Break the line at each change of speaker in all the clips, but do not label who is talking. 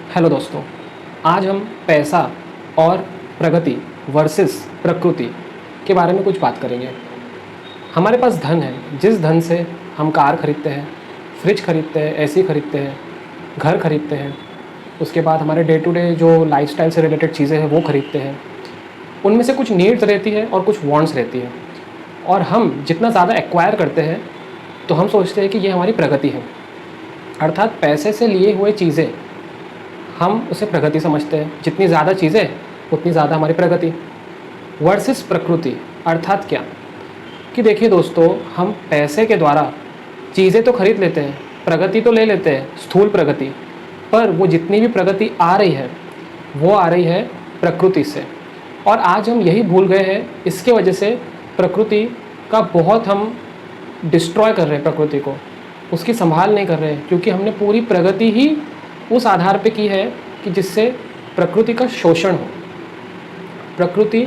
Hello दोस्तों, आज हम पैसा और प्रगति वर्सेस प्रकृति के बारे में कुछ बात करेंगे। हमारे पास धन है, जिस धन से हम कार खरीदते हैं, फ्रिज खरीदते हैं, एसी खरीदते हैं, घर खरीदते हैं, उसके बाद हमारे डे टू डे जो लाइफस्टाइल से रिलेटेड चीज़ें हैं वो खरीदते हैं। उनमें से कुछ नीड्स रहती है और कुछ वांट्स रहती है, और हम जितना ज़्यादा एक्वायर करते हैं तो हम सोचते हैं कि ये हमारी प्रगति है। अर्थात पैसे से लिए हुए चीज़ें हम उसे प्रगति समझते हैं। जितनी ज़्यादा चीज़ें उतनी ज़्यादा हमारी प्रगति। वर्सेस प्रकृति अर्थात क्या कि देखिए दोस्तों, हम पैसे के द्वारा चीज़ें तो खरीद लेते हैं, प्रगति तो ले लेते हैं, स्थूल प्रगति, पर वो जितनी भी प्रगति आ रही है वो आ रही है प्रकृति से। और आज हम यही भूल गए हैं, इसके वजह से प्रकृति का बहुत हम डिस्ट्रॉय कर रहे हैं, प्रकृति को उसकी संभाल नहीं कर रहे हैं, क्योंकि हमने पूरी प्रगति ही उस आधार पे की है कि जिससे प्रकृति का शोषण हो। प्रकृति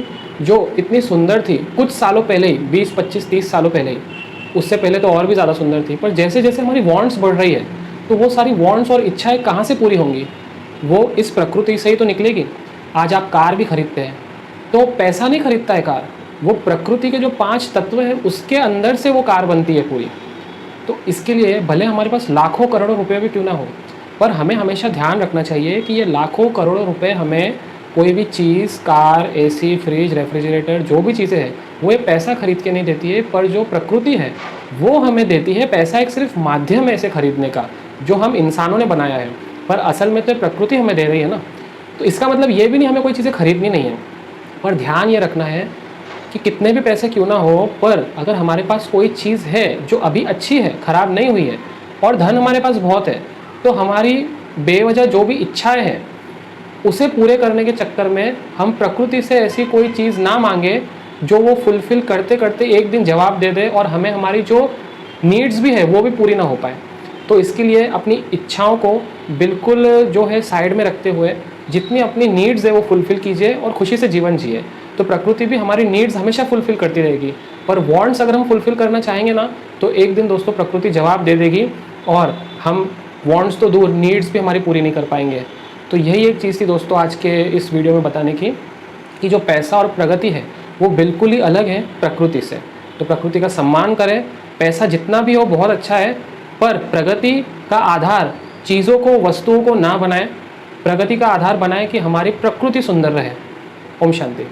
जो इतनी सुंदर थी कुछ सालों पहले ही, 20, 25, 30 सालों पहले ही, उससे पहले तो और भी ज़्यादा सुंदर थी, पर जैसे जैसे हमारी वांट्स बढ़ रही है तो वो सारी वांट्स और इच्छाएं कहाँ से पूरी होंगी? वो इस प्रकृति से ही तो निकलेगी। आज आप कार भी खरीदते हैं तो पैसा नहीं खरीदता है कार, वो प्रकृति के जो 5 तत्व हैं उसके अंदर से वो कार बनती है पूरी। तो इसके लिए भले हमारे पास लाखों करोड़ों रुपए भी क्यों ना हो, पर हमें हमेशा ध्यान रखना चाहिए कि ये लाखों करोड़ों रुपए हमें कोई भी चीज़, कार, एसी, फ्रिज, रेफ्रिजरेटर, जो भी चीज़ें हैं वो ये पैसा खरीद के नहीं देती है, पर जो प्रकृति है वो हमें देती है। पैसा एक सिर्फ माध्यम है इसे खरीदने का, जो हम इंसानों ने बनाया है, पर असल में तो प्रकृति हमें दे रही है ना। तो इसका मतलब ये भी नहीं हमें कोई चीज़ें खरीदनी नहीं है, पर ध्यान ये रखना है कि कितने भी पैसे क्यों ना हो, पर अगर हमारे पास कोई चीज़ है जो अभी अच्छी है, ख़राब नहीं हुई है, और धन हमारे पास बहुत है, तो हमारी बेवजह जो भी इच्छाएं हैं उसे पूरे करने के चक्कर में हम प्रकृति से ऐसी कोई चीज़ ना मांगे जो वो फुलफ़िल करते करते एक दिन जवाब दे दे और हमें हमारी जो नीड्स भी है वो भी पूरी ना हो पाए। तो इसके लिए अपनी इच्छाओं को बिल्कुल जो है साइड में रखते हुए जितनी अपनी नीड्स है वो फुलफ़िल कीजिए और खुशी से जीवन जिए। तो प्रकृति भी हमारी नीड्स हमेशा फुलफ़िल करती रहेगी, पर वांट्स अगर हम फुलफ़िल करना चाहेंगे ना तो एक दिन दोस्तों प्रकृति जवाब दे देगी और हम वांट्स तो दूर, नीड्स भी हमारी पूरी नहीं कर पाएंगे। तो यही एक चीज़ थी दोस्तों आज के इस वीडियो में बताने की, कि जो पैसा और प्रगति है वो बिल्कुल ही अलग है प्रकृति से। तो प्रकृति का सम्मान करें। पैसा जितना भी हो बहुत अच्छा है, पर प्रगति का आधार चीज़ों को, वस्तुओं को ना बनाएं। प्रगति का आधार बनाएं कि हमारी प्रकृति सुंदर रहे। ओम शांति।